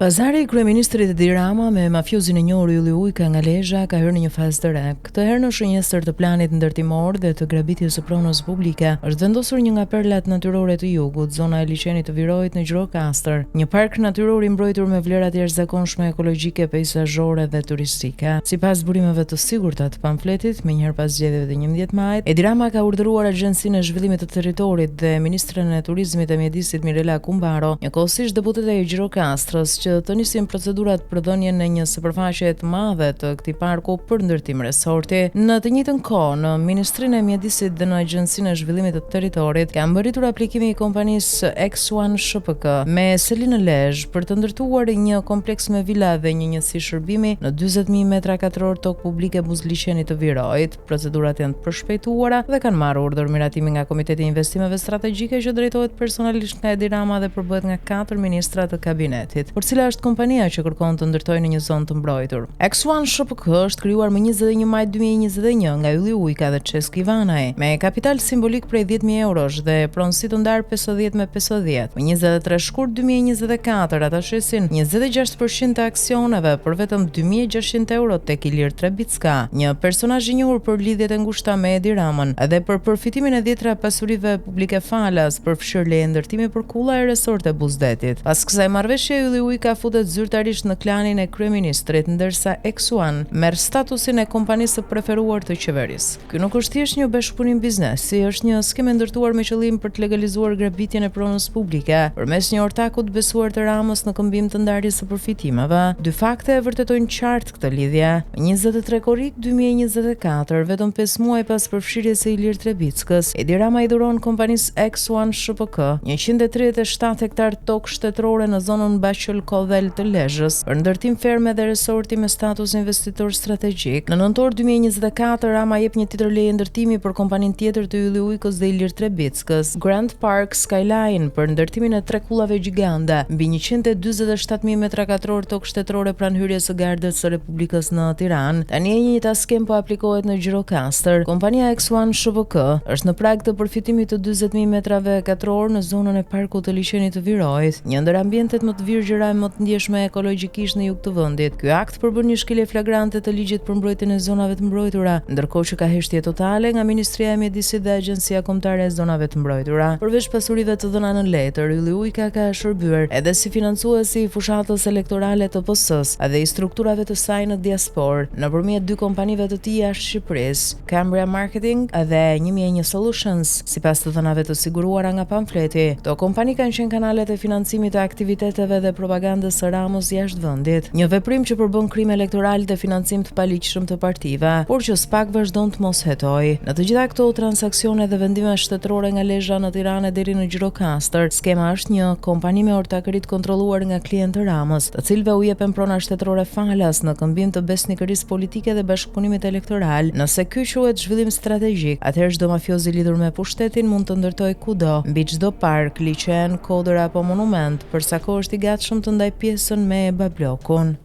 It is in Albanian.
Pazari i kryeministrit Edi Rama me mafiozin e njohur Ylli Ujka nga Lezhë ka hyrë në një fazë të re. Këtë herë në shënjestër të planit ndërtimor dhe të grabitjes së pronës publike, është vendosur një nga perlat natyrore të jugut, zona e liçenit të Virojit në Gjirokastër, një park natyror i mbrojtur me vlera të jashtëzakonshme ekologjike, peizazhore dhe turistike. Sipas burimeve të sigurta të pamfletit, menjëherë pas zgjedhjeve të 11 majit, Edi Rama ka urdhëruar Agjencinë e Zhvillimit të Territorit dhe Ministren e Turizmit e Mjedisit Mirela Kumbaro, njëkohësisht deputetja e Gjirokastrës, që të nisin procedurat për dhënien në një sipërfaqe të madhe të këtij parku për ndërtim resorti. Në të njëjtën kohë, në Ministrinë e Mjedisit dhe në Agjencinë e Zhvillimit të Territorit ka mbërritur aplikimi i kompanisë X1 SHPK me selin në Lezhë për të ndërtuar një kompleks me vila dhe një njësi shërbimi në 40.000 metra katror tokë publike buzliçenit të Virojit. Procedurat janë të përshpejtuara dhe kanë marrë urdhër miratimi nga Komiteti i Investimeve Strategjike që drejtohet personalisht nga Edi Rama dhe përbëhet nga 4 ministra të kabinetit. Por cila është kompania që kërkon të ndërtojë në një zonë të mbrojtur? X1 SHPK është krijuar më 21 maj 2021 nga Ylli Ujka dhe Çeski Vanaj, me kapital simbolik prej 10.000 eurosh dhe pronësi të ndarë 50 me 50. Më 23 shkurt 2024 ata shesin 26% të aksioneve për vetëm 2.600 euro tek Ilir Trebicka, një personazh i njohur për lidhjet e ngushta me Edi Ramën dhe për përfitimin e dhjetra pasurive publike falas për fshirë leje ndërtimi për kulla e resorte Buzdetit. Pas kësaj marrëveshje, Ylli Ujka futet zyrtarisht në klanin e kryeministrit, ndërsa X1 merr statusin e kompanisë së preferuar të qeverisë. Ky nuk është thjesht një bashkëpunim biznesi, është një skemë ndërtuar me qëllim për të legalizuar grabitjen e pronës publike përmes një ortaku të besuar të Ramës në këmbim të ndarjes së përfitimeve. Dy fakte e vërtetojnë qartë këtë lidhje. 23 korrik 2024, vetëm 5 muaj pas përfshirjes së Ilir Trebickës, Edi Rama i dhuron kompanisë X1 SHPK 137 hektar tokë shtetërore në zonën Baqël-Kodhel të Lezhës për ndërtim ferme dhe resorti me status investitor strategjik. Në nëntor 2024, Rama jep një tjetër leje ndërtimi për kompaninë tjetër të Ylli Ujkës dhe Ilir Trebickës, Grand Park Skyline, për ndërtimin e 3 kullave gjigande mbi 147.000 metra katror tokë shtetërore pranë hyrjes së Gardës së Republikës në Tiranë. Tani një njëjta skem po aplikohet në Gjirokastër. Kompania X1 SHPK është në prag të përfitimit të 40.000 metrave katror në zonën e parkut të liçenit të Virojit, një ndër ambientet më të virgjëra e më të ndjeshme ekologjikisht në jug të vendit. Ky akt përbën një shkelje flagrante të ligjit për mbrojtjen e zonave të mbrojtura, ndërkohë që ka heshtje totale nga Ministria e Mjedisit dhe Agjencia Kombëtare e Zonave të Mbrojtura. Përveç pasurive të dhëna në letër, Ylli Ujka ka shërbyer edhe si financuesi i fushatës elektorale të PS-s dhe i strukturave të saj në diasporë nëpërmjet 2 kompanive të tij jashtë Shqipërisë, Cambria Marketing dhe 1001 Solutions, sipas të dhënave të siguruara nga pamfleti. Këto kompani kanë qenë kanalet e financimit të aktiviteteve dhe propagandës së Ramës jashtë vendit, një veprim që përbën krim elektoral dhe financim të paligjshëm të partive, por që s'pak vazhdon të mos hetojë. Në të gjitha këto transaksione dhe vendime shtetërore nga Lezhë në Tiranë deri në Gjirokastër, skema është një kompani me ortakëri të kontrolluar nga klientë të Ramës, të cilëve u jepen prona shtetërore falas në këmbim të besnikërisë politike dhe bashkëpunimit elektoral. Nëse ky quhet zhvillim strategjik, atëherë çdo mafioz i lidhur me pushtetin mund të ndërtojë kudo, mbi çdo park, liçen, kodër apo monument, përsa kohë është i gatshëm të ndaj pjesën me bablokun.